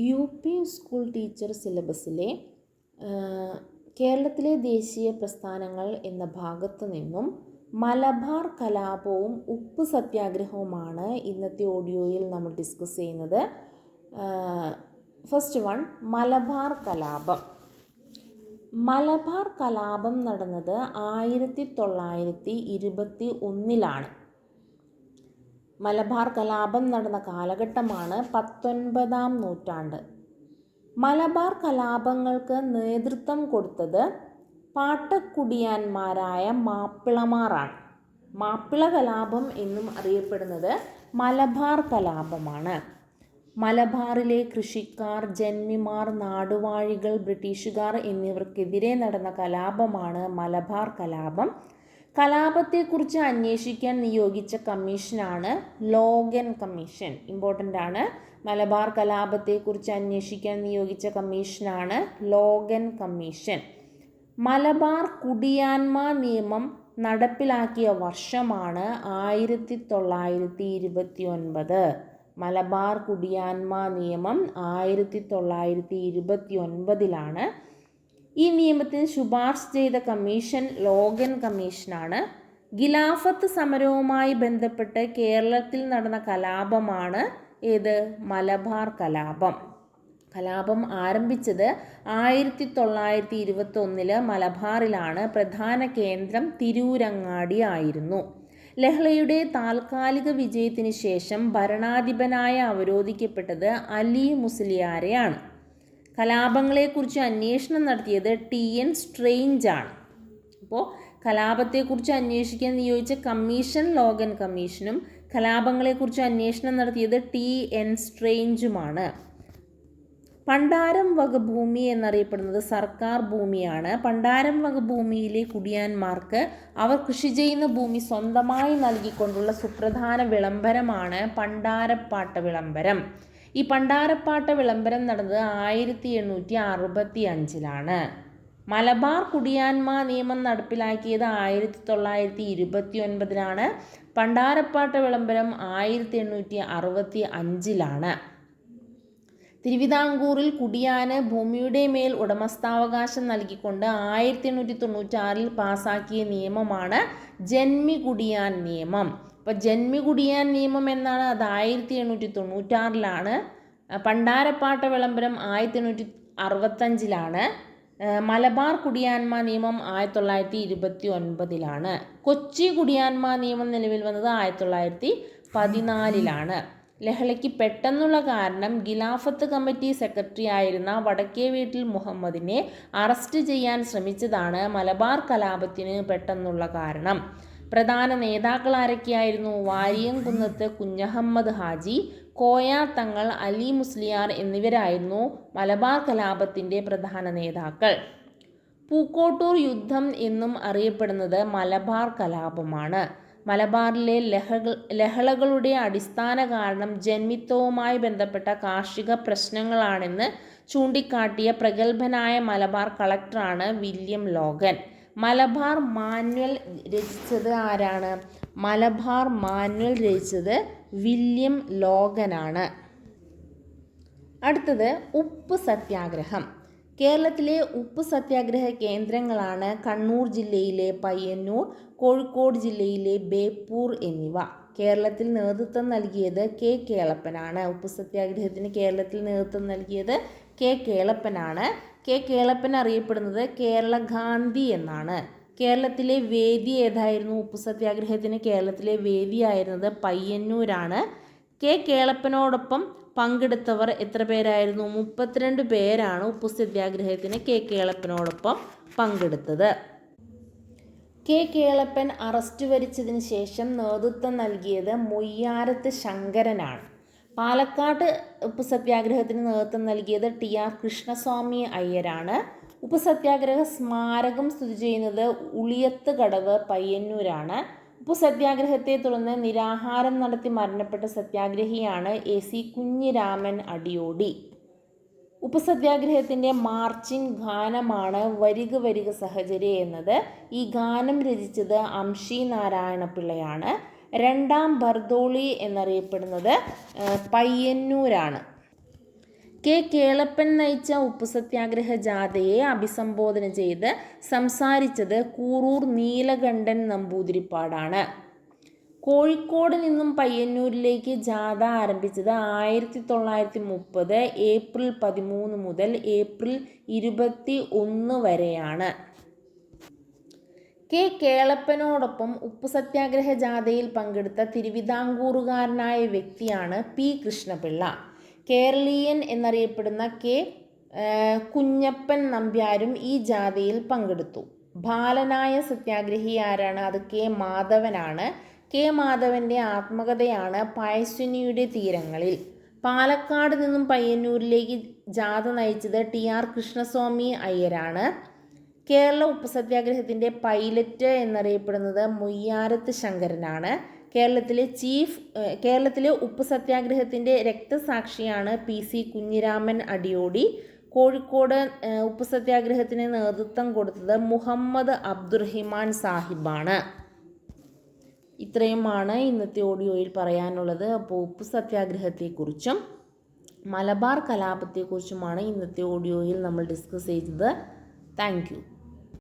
UP school teacher സിലബസിലെ കേരളത്തിലെ ദേശീയ പ്രസ്ഥാനങ്ങൾ എന്ന ഭാഗത്തു നിന്നും മലബാർ കലാപവും ഉപ്പ് സത്യാഗ്രഹവുമാണ് ഇന്നത്തെ ഓഡിയോയിൽ നമ്മൾ ഡിസ്കസ് ചെയ്യുന്നത്. ഫസ്റ്റ് വൺ, മലബാർ കലാപം. മലബാർ കലാപം നടന്നത് 1921 മലബാർ കലാപം നടന്ന കാലഘട്ടമാണ് 19-ാം നൂറ്റാണ്ട്. മലബാർ കലാപങ്ങൾക്ക് നേതൃത്വം കൊടുത്തത് പാട്ടക്കുടിയാന്മാരായ മാപ്പിളമാരാണ്. മാപ്പിള കലാപം എന്നും അറിയപ്പെടുന്നത് മലബാർ കലാപമാണ്. മലബാറിലെ കൃഷിക്കാർ, ജന്മിമാർ, നാടുവാഴികൾ, ബ്രിട്ടീഷുകാർ എന്നിവർക്കെതിരെ നടന്ന കലാപമാണ് മലബാർ കലാപം. കലാപത്തെക്കുറിച്ച് അന്വേഷിക്കാൻ നിയോഗിച്ച കമ്മീഷനാണ് ലോഗൻ കമ്മീഷൻ. ഇമ്പോർട്ടൻ്റ് ആണ്. മലബാർ കലാപത്തെക്കുറിച്ച് അന്വേഷിക്കാൻ നിയോഗിച്ച കമ്മീഷനാണ് ലോഗൻ കമ്മീഷൻ. മലബാർ കുടിയാന്മ നിയമം നടപ്പിലാക്കിയ വർഷമാണ് 1929. മലബാർ കുടിയാന്മ നിയമം 1929 ഈ നിയമത്തിന് ശുപാർശ ചെയ്ത കമ്മീഷൻ ലോഗൻ കമ്മീഷനാണ്. ഖിലാഫത്ത് സമരവുമായി ബന്ധപ്പെട്ട് കേരളത്തിൽ നടന്ന കലാപമാണ് ഏത്? മലബാർ കലാപം. കലാപം ആരംഭിച്ചത് 1921 മലബാറിലാണ്. പ്രധാന കേന്ദ്രം തിരൂരങ്ങാടി ആയിരുന്നു. ലഹളയുടെ താൽക്കാലിക വിജയത്തിന് ശേഷം ഭരണാധിപനായി അവരോധിക്കപ്പെട്ടത് അലി മുസ്ലിയാരെയാണ്. കലാപങ്ങളെക്കുറിച്ച് അന്വേഷണം നടത്തിയത് TN സ്ട്രെയിഞ്ച് ആണ്. അപ്പോൾ കലാപത്തെക്കുറിച്ച് അന്വേഷിക്കാൻ നിയോഗിച്ച കമ്മീഷൻ ലോഗൻ കമ്മീഷനും കലാപങ്ങളെക്കുറിച്ച് അന്വേഷണം നടത്തിയത് TN സ്ട്രെയിഞ്ചുമാണ്. പണ്ടാരം വകഭൂമി എന്നറിയപ്പെടുന്നത് സർക്കാർ ഭൂമിയാണ്. പണ്ടാരം വകഭൂമിയിലെ കുടിയാന്മാർക്ക് അവർ കൃഷി ചെയ്യുന്ന ഭൂമി സ്വന്തമായി നൽകിക്കൊണ്ടുള്ള സുപ്രധാന വിളംബരമാണ് പണ്ടാരപ്പാട്ട വിളംബരം. ഈ പണ്ടാരപ്പാട്ട വിളംബരം നടന്നത് 1865. മലബാർ കുടിയാന്മ നിയമം നടപ്പിലാക്കിയത് 1929. പണ്ടാരപ്പാട്ട വിളംബരം 1865. തിരുവിതാംകൂറിൽ കുടിയാന് ഭൂമിയുടെ മേൽ ഉടമസ്ഥാവകാശം നൽകിക്കൊണ്ട് 1896 പാസാക്കിയ നിയമമാണ് ജന്മി കുടിയാൻ നിയമം. അപ്പോൾ ജന്മി കുടിയാൻ നിയമം എന്നാണ്, അത് 1896. പണ്ടാരപ്പാട്ട വിളംബരം 1865. മലബാർ കുടിയാന്മ നിയമം 1929. കൊച്ചി കുടിയാന്മ നിയമം നിലവിൽ വന്നത് 1914. ലഹളയ്ക്ക് പെട്ടെന്നുള്ള കാരണം ഖിലാഫത്ത് കമ്മിറ്റി സെക്രട്ടറി ആയിരുന്ന വടക്കേ വീട്ടിൽ മുഹമ്മദിനെ അറസ്റ്റ് ചെയ്യാൻ ശ്രമിച്ചതാണ് മലബാർ കലാപത്തിന് പെട്ടെന്നുള്ള കാരണം. പ്രധാന നേതാക്കൾ ആരൊക്കെയായിരുന്നു? വാരിയംകുന്നത്ത് കുഞ്ഞഹമ്മദ് ഹാജി, കോയ തങ്ങൾ, അലി മുസ്ലിയാർ എന്നിവരായിരുന്നു മലബാർ കലാപത്തിൻ്റെ പ്രധാന നേതാക്കൾ. പൂക്കോട്ടൂർ യുദ്ധം എന്നും അറിയപ്പെടുന്നത് മലബാർ കലാപമാണ്. മലബാറിലെ ലഹളകളുടെ അടിസ്ഥാന കാരണം ജന്മിത്വവുമായി ബന്ധപ്പെട്ട കാർഷിക പ്രശ്നങ്ങളാണെന്ന് ചൂണ്ടിക്കാട്ടിയ പ്രഗത്ഭനായ മലബാർ കളക്ടറാണ് വില്യം ലോഗൻ. മലബാർ മാന്വൽ രചിച്ചത് ആരാണ്? മലബാർ മാന്വൽ രചിച്ചത് വില്യം ലോഗനാണ്. അടുത്തത് ഉപ്പ് സത്യാഗ്രഹം. കേരളത്തിലെ ഉപ്പ് സത്യാഗ്രഹ കേന്ദ്രങ്ങളാണ് കണ്ണൂർ ജില്ലയിലെ പയ്യന്നൂർ, കോഴിക്കോട് ജില്ലയിലെ ബേപ്പൂർ എന്നിവ. കേരളത്തിൽ നേതൃത്വം നൽകിയത് K കേളപ്പനാണ്. ഉപ്പ് സത്യാഗ്രഹത്തിന് കേരളത്തിൽ നേതൃത്വം നൽകിയത് K കേളപ്പനാണ്. K കേളപ്പൻ അറിയപ്പെടുന്നത് കേരള ഗാന്ധി എന്നാണ്. കേരളത്തിലെ വേദി ഏതായിരുന്നു? ഉപ്പ് സത്യാഗ്രഹത്തിന് കേരളത്തിലെ വേദിയായിരുന്നത് പയ്യന്നൂരാണ്. K കേളപ്പനോടൊപ്പം പങ്കെടുത്തവർ എത്ര പേരായിരുന്നു? 32 പേരാണ് ഉപ്പു സത്യാഗ്രഹത്തിന് K കേളപ്പനോടൊപ്പം പങ്കെടുത്തത്. K കേളപ്പൻ അറസ്റ്റ് വരിച്ചതിന് ശേഷം നേതൃത്വം നൽകിയത് മൊയ്യാരത്ത് ശങ്കരനാണ്. പാലക്കാട് ഉപ്പു സത്യാഗ്രഹത്തിന് നേതൃത്വം നൽകിയത് TR കൃഷ്ണസ്വാമി അയ്യരാണ്. ഉപ്പു സത്യാഗ്രഹ സ്മാരകം സ്ഥിതി ചെയ്യുന്നത് ഉളിയത്ത് കടവ്, പയ്യന്നൂരാണ്. ഉപ്പു സത്യാഗ്രഹത്തെ തുടർന്ന് നിരാഹാരം നടത്തി മരണപ്പെട്ട സത്യാഗ്രഹിയാണ് AC കുഞ്ഞിരാമൻ അടിയോടി. ഉപ്പു സത്യാഗ്രഹത്തിൻ്റെ മാർച്ചിങ് ഗാനമാണ് വരിക വരിക സഹചര്യ എന്നത്. ഈ ഗാനം രചിച്ചത് അംഷി നാരായണപിള്ളയാണ്. രണ്ടാം ബർദോളി എന്നറിയപ്പെടുന്നത് പയ്യന്നൂരാണ്. കെ കേളപ്പൻ നയിച്ച ഉപ്പു സത്യാഗ്രഹ ജാഥയെ അഭിസംബോധന ചെയ്ത് സംസാരിച്ചത് കൂറൂർ നീലകണ്ഠൻ നമ്പൂതിരിപ്പാടാണ്. കോഴിക്കോട് നിന്നും പയ്യന്നൂരിലേക്ക് ജാഥ ആരംഭിച്ചത് 1930 ഏപ്രിൽ 13 മുതൽ ഏപ്രിൽ 21 വരെയാണ്. കെ കേളപ്പനോടൊപ്പം ഉപ്പു സത്യാഗ്രഹ ജാഥയിൽ പങ്കെടുത്ത തിരുവിതാംകൂറുകാരനായ വ്യക്തിയാണ് പി കൃഷ്ണപിള്ള. കേരളീയൻ എന്നറിയപ്പെടുന്ന കെ കുഞ്ഞപ്പൻ നമ്പ്യാരും ഈ ജാഥയിൽ പങ്കെടുത്തു. ബാലനായ സത്യാഗ്രഹി ആരാണ്? അത് കെ മാധവനാണ്. കെ മാധവൻ്റെ ആത്മകഥയാണ് പയസ്വിനിയുടെ തീരങ്ങളിൽ. പാലക്കാട് നിന്നും പയ്യന്നൂരിലേക്ക് ജാഥ നയിച്ചത് ടി.ആർ. കൃഷ്ണസ്വാമി അയ്യരാണ്. കേരള ഉപ്പു സത്യാഗ്രഹത്തിൻ്റെ പൈലറ്റ് എന്നറിയപ്പെടുന്നത് മുയ്യാരത്ത് ശങ്കരനാണ്. കേരളത്തിലെ ഉപ്പു സത്യാഗ്രഹത്തിൻ്റെ രക്തസാക്ഷിയാണ് PC കുഞ്ഞിരാമൻ അടിയോടി. കോഴിക്കോട് ഉപ്പു സത്യാഗ്രഹത്തിന് നേതൃത്വം കൊടുത്തത് മുഹമ്മദ് അബ്ദുറഹിമാൻ സാഹിബാണ്. ഇത്രയുമാണ് ഇന്നത്തെ ഓഡിയോയിൽ പറയാനുള്ളത്. അപ്പോൾ ഉപ്പു സത്യാഗ്രഹത്തെക്കുറിച്ചും മലബാർ കലാപത്തെക്കുറിച്ചുമാണ് ഇന്നത്തെ ഓഡിയോയിൽ നമ്മൾ ഡിസ്കസ് ചെയ്തത്. Thank you.